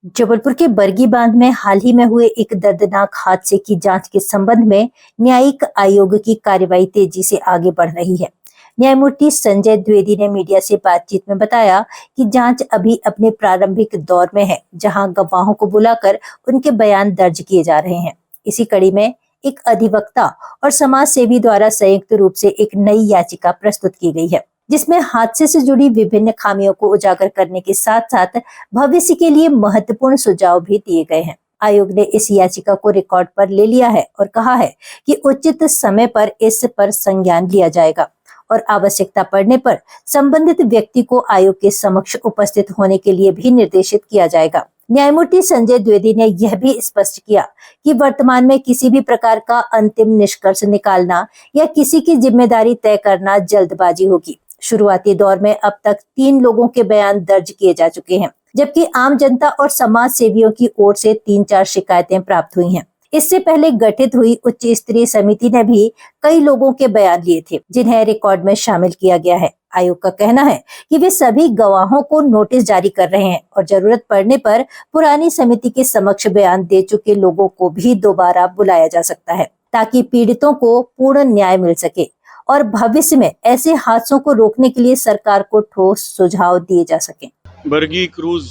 जबलपुर के बरगी बांध में हाल ही में हुए एक दर्दनाक हादसे की जांच के संबंध में न्यायिक आयोग की कार्यवाही तेजी से आगे बढ़ रही है। न्यायमूर्ति संजय द्विवेदी ने मीडिया से बातचीत में बताया कि जांच अभी अपने प्रारंभिक दौर में है, जहां गवाहों को बुलाकर उनके बयान दर्ज किए जा रहे हैं। इसी कड़ी में एक अधिवक्ता और समाज सेवी द्वारा संयुक्त रूप से एक नई याचिका प्रस्तुत की गई है, जिसमें हादसे से जुड़ी विभिन्न खामियों को उजागर करने के साथ साथ भविष्य के लिए महत्वपूर्ण सुझाव भी दिए गए हैं। आयोग ने इस याचिका को रिकॉर्ड पर ले लिया है और कहा है कि उचित समय पर इस पर संज्ञान लिया जाएगा और आवश्यकता पड़ने पर संबंधित व्यक्ति को आयोग के समक्ष उपस्थित होने के लिए भी निर्देशित किया जाएगा। न्यायमूर्ति संजय द्विवेदी ने यह भी स्पष्ट किया कि वर्तमान में किसी भी प्रकार का अंतिम निष्कर्ष निकालना या किसी की जिम्मेदारी तय करना जल्दबाजी होगी। शुरुआती दौर में अब तक 3 लोगों के बयान दर्ज किए जा चुके हैं, जबकि आम जनता और समाज सेवियों की ओर से 3-4 शिकायतें प्राप्त हुई हैं। इससे पहले गठित हुई उच्च स्तरीय समिति ने भी कई लोगों के बयान लिए थे, जिन्हें रिकॉर्ड में शामिल किया गया है। आयोग का कहना है कि वे सभी गवाहों को नोटिस जारी कर रहे हैं और जरूरत पड़ने पर पुरानी समिति के समक्ष बयान दे चुके लोगों को भी दोबारा बुलाया जा सकता है, ताकि पीड़ितों को पूर्ण न्याय मिल सके और भविष्य में ऐसे हादसों को रोकने के लिए सरकार को ठोस सुझाव दिए जा सकें। बरगी क्रूज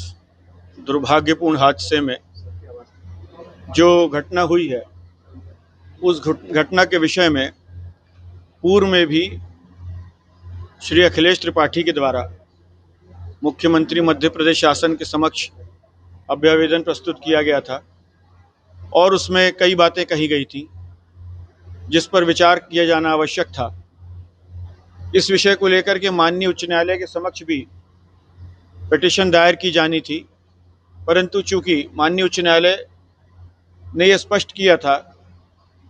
दुर्भाग्यपूर्ण हादसे में जो घटना हुई है, उस घटना के विषय में पूर्व में भी श्री अखिलेश त्रिपाठी के द्वारा मुख्यमंत्री मध्य प्रदेश शासन के समक्ष अभ्यावेदन प्रस्तुत किया गया था और उसमें कई बातें कही गई थी जिस पर विचार किया जाना आवश्यक था। इस विषय को लेकर के माननीय उच्च न्यायालय के समक्ष भी पिटीशन दायर की जानी थी, परंतु चूंकि माननीय उच्च न्यायालय ने यह स्पष्ट किया था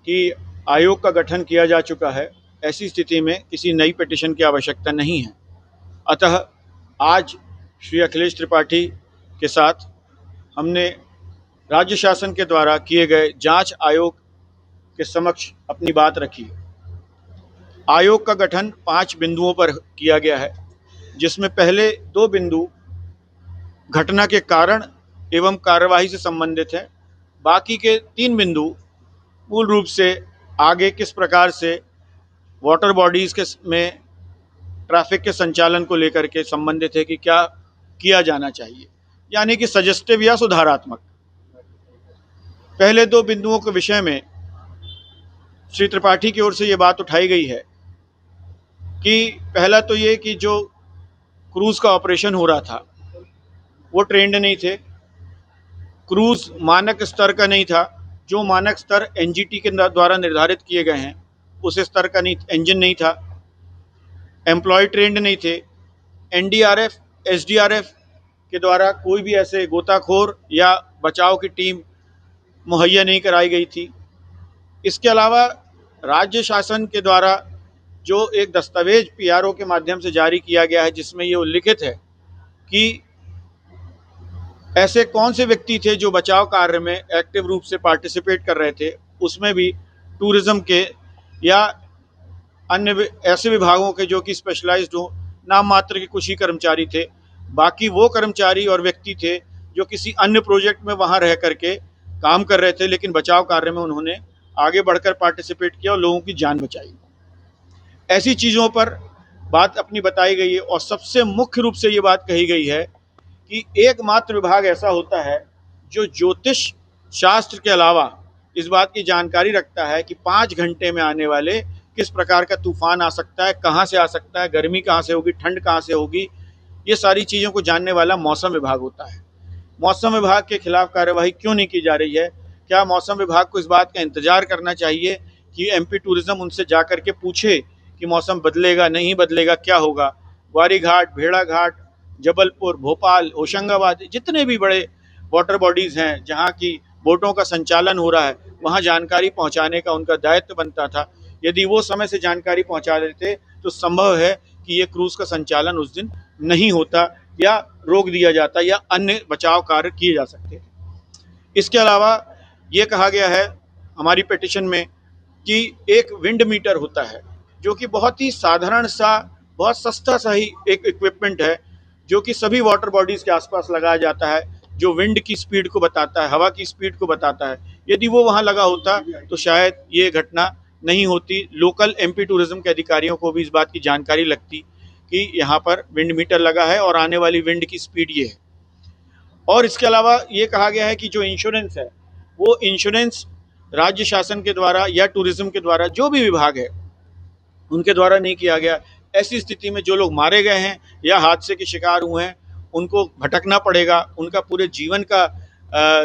कि आयोग का गठन किया जा चुका है, ऐसी स्थिति में किसी नई पिटीशन की आवश्यकता नहीं है। अतः आज श्री अखिलेश त्रिपाठी के साथ हमने राज्य शासन के द्वारा किए गए जांच आयोग के समक्ष अपनी बात रखी। आयोग का गठन 5 बिंदुओं पर किया गया है, जिसमें पहले 2 बिंदु घटना के कारण एवं कार्यवाही से संबंधित हैं। बाकी के 3 बिंदु मूल रूप से आगे किस प्रकार से वाटर बॉडीज़ के में ट्रैफिक के संचालन को लेकर के संबंधित है कि क्या किया जाना चाहिए, यानी कि सजेस्टिव या सुधारात्मक। पहले 2 बिंदुओं के विषय में श्री त्रिपाठी की ओर से ये बात उठाई गई है कि पहला तो ये कि जो क्रूज़ का ऑपरेशन हो रहा था वो ट्रेंड नहीं थे, क्रूज़ मानक स्तर का नहीं था। जो मानक स्तर एनजीटी के द्वारा निर्धारित किए गए हैं उस स्तर का नहीं, इंजन नहीं था, एम्प्लॉय ट्रेंड नहीं थे, एनडीआरएफ एसडीआरएफ के द्वारा कोई भी ऐसे गोताखोर या बचाव की टीम मुहैया नहीं कराई गई थी। इसके अलावा राज्य शासन के द्वारा जो एक दस्तावेज पीआरओ के माध्यम से जारी किया गया है, जिसमें ये उल्लिखित है कि ऐसे कौन से व्यक्ति थे जो बचाव कार्य में एक्टिव रूप से पार्टिसिपेट कर रहे थे, उसमें भी टूरिज्म के या अन्य ऐसे विभागों के जो कि स्पेशलाइज्ड हो, नाम मात्र के कुछ ही कर्मचारी थे। बाकी वो कर्मचारी और व्यक्ति थे जो किसी अन्य प्रोजेक्ट में वहाँ रह करके काम कर रहे थे, लेकिन बचाव कार्य में उन्होंने आगे बढ़कर पार्टिसिपेट किया और लोगों की जान बचाई। ऐसी चीज़ों पर बात अपनी बताई गई है और सबसे मुख्य रूप से ये बात कही गई है कि एकमात्र विभाग ऐसा होता है जो ज्योतिष शास्त्र के अलावा इस बात की जानकारी रखता है कि 5 घंटे में आने वाले किस प्रकार का तूफान आ सकता है, कहाँ से आ सकता है, गर्मी कहाँ से होगी, ठंड कहाँ से होगी, ये सारी चीज़ों को जानने वाला मौसम विभाग होता है। मौसम विभाग के खिलाफ कार्यवाही क्यों नहीं की जा रही है? क्या मौसम विभाग को इस बात का इंतजार करना चाहिए कि एमपी टूरिज्म उनसे जा कर के पूछे कि मौसम बदलेगा नहीं बदलेगा, क्या होगा? ग्वारी घाट, भेड़ा घाट, जबलपुर, भोपाल, होशंगाबाद, जितने भी बड़े वाटर बॉडीज़ हैं जहाँ की बोटों का संचालन हो रहा है, वहाँ जानकारी पहुँचाने का उनका दायित्व बनता था। यदि वो समय से जानकारी पहुँचा देते तो संभव है कि ये क्रूज़ का संचालन उस दिन नहीं होता या रोक दिया जाता या अन्य बचाव कार्य किए जा सकते थे। इसके अलावा ये कहा गया है हमारी पिटीशन में कि एक विंड मीटर होता है, जो कि बहुत ही साधारण सा, बहुत सस्ता सा ही एक इक्विपमेंट है, जो कि सभी वाटर बॉडीज़ के आसपास लगाया जाता है जो विंड की स्पीड को बताता है, हवा की स्पीड को बताता है, यदि वो वहाँ लगा होता तो शायद ये घटना नहीं होती। लोकल एमपी टूरिज्म के अधिकारियों को भी इस बात की जानकारी लगती कि यहाँ पर विंड मीटर लगा है और आने वाली विंड की स्पीड ये है। और इसके अलावा ये कहा गया है कि जो इंश्योरेंस है, वो इंश्योरेंस राज्य शासन के द्वारा या टूरिज्म के द्वारा, जो भी विभाग है उनके द्वारा नहीं किया गया। ऐसी स्थिति में जो लोग मारे गए हैं या हादसे के शिकार हुए हैं, उनको भटकना पड़ेगा, उनका पूरे जीवन का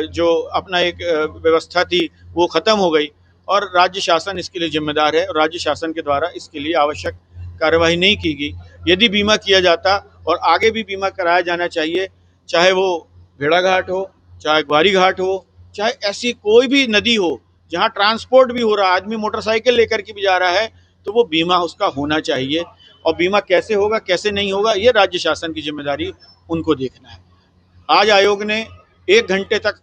जो अपना एक व्यवस्था थी वो ख़त्म हो गई और राज्य शासन इसके लिए जिम्मेदार है और राज्य शासन के द्वारा इसके लिए आवश्यक कार्यवाही नहीं की गई। यदि बीमा किया जाता और आगे भी बीमा कराया जाना चाहिए, चाहे वो भेड़ाघाट हो, चाहे ग्वारी घाट हो, चाहे ऐसी कोई भी नदी हो जहाँ ट्रांसपोर्ट भी हो रहा है, आदमी मोटरसाइकिल लेकर के भी जा रहा है, तो वो बीमा उसका होना चाहिए। और बीमा कैसे होगा कैसे नहीं होगा, ये राज्य शासन की जिम्मेदारी उनको देखना है। आज आयोग ने 1 घंटे तक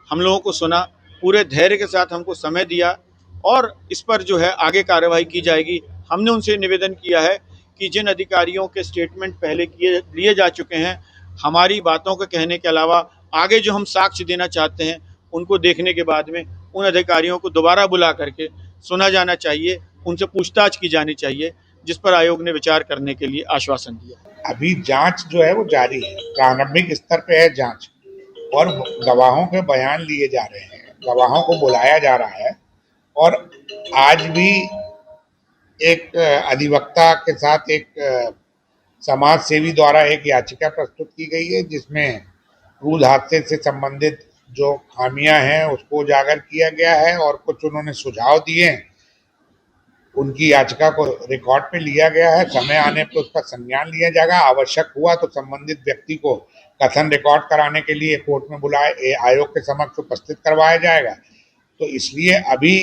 हम लोगों को सुना, पूरे धैर्य के साथ हमको समय दिया और इस पर जो है आगे कार्रवाई की जाएगी। हमने उनसे निवेदन किया है कि जिन अधिकारियों के स्टेटमेंट पहले लिए जा चुके हैं, हमारी बातों के कहने के अलावा आगे जो हम साक्ष्य देना चाहते हैं उनको देखने के बाद में उन अधिकारियों को दोबारा बुला करके सुना जाना चाहिए, उनसे पूछताछ की जानी चाहिए, जिस पर आयोग ने विचार करने के लिए आश्वासन दिया। अभी जांच जो है वो जारी है, प्रारंभिक स्तर पे है जांच और गवाहों के बयान लिए जा रहे हैं, गवाहों को बुलाया जा रहा है और आज भी एक अधिवक्ता के साथ एक समाज सेवी द्वारा एक याचिका प्रस्तुत की गई है जिसमें क्रूज हादसे से संबंधित जो खामियां हैं उसको उजागर किया गया है और कुछ उन्होंने सुझाव दिए हैं। उनकी याचिका को रिकॉर्ड पे लिया गया है, समय आने पर उसका संज्ञान लिया जाएगा। आवश्यक हुआ तो संबंधित व्यक्ति को कथन रिकॉर्ड कराने के लिए कोर्ट में बुलाए आयोग के समक्ष उपस्थित करवाया जाएगा। तो इसलिए अभी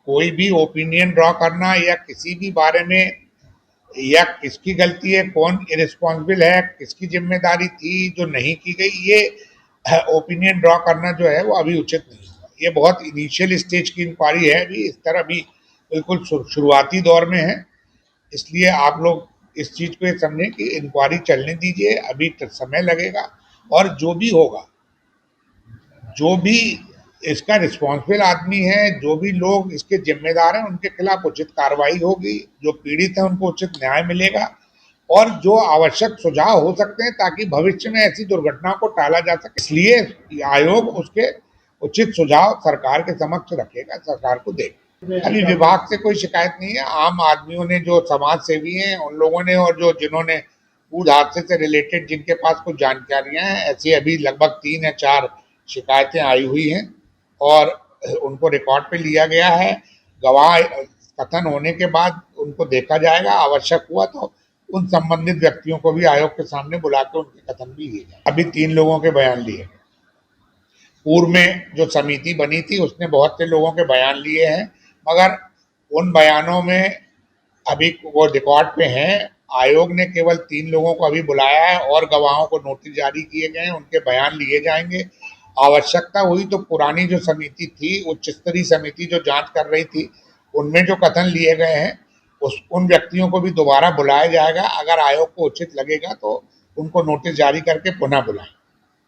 कोई भी ओपिनियन ड्रॉ करना या किसी भी बारे में या किसकी गलती है, कौन इरिस्पॉन्सिबल है, किसकी जिम्मेदारी थी जो नहीं की गई, ये ओपिनियन ड्रॉ करना जो है वो अभी उचित नहीं है। ये बहुत इनिशियल स्टेज की इंक्वायरी है, अभी इस तरह भी बिल्कुल शुरुआती दौर में है। इसलिए आप लोग इस चीज़ को ये समझें कि इंक्वायरी चलने दीजिए, अभी समय लगेगा और जो भी होगा, जो भी इसका रिस्पॉन्सिबल आदमी है, जो भी लोग इसके जिम्मेदार हैं, उनके खिलाफ उचित कार्रवाई होगी, जो पीड़ित हैं उनको उचित न्याय मिलेगा और जो आवश्यक सुझाव हो सकते हैं ताकि भविष्य में ऐसी दुर्घटनाओं को टाला जा सके, इसलिए आयोग उसके उचित सुझाव सरकार के समक्ष रखेगा, सरकार को देगा। अभी विभाग से कोई शिकायत नहीं है, आम आदमियों ने, जो समाज सेवी हैं उन लोगों ने और जो जिन्होंने क्रूज हादसे से रिलेटेड जिनके पास कुछ जानकारियां हैं, ऐसी अभी लगभग 3 या 4 शिकायतें आई हुई हैं और उनको रिकॉर्ड पे लिया गया है। गवाह कथन होने के बाद उनको देखा जाएगा, आवश्यक हुआ तो उन संबंधित व्यक्तियों को भी आयोग के सामने बुला के उनके कथन भी लिए जाए। अभी 3 लोगों के बयान लिए, पूर्व में जो समिति बनी थी उसने बहुत से लोगों के बयान लिए हैं, मगर उन बयानों में अभी वो रिकॉर्ड पे हैं। आयोग ने केवल 3 लोगों को अभी बुलाया है और गवाहों को नोटिस जारी किए गए हैं, उनके बयान लिए जाएंगे। आवश्यकता हुई तो पुरानी जो समिति थी, उच्च स्तरीय समिति जो जांच कर रही थी, उनमें जो कथन लिए गए हैं उन व्यक्तियों को भी दोबारा बुलाया जाएगा। अगर आयोग को उचित लगेगा तो उनको नोटिस जारी करके पुनः बुलाएं।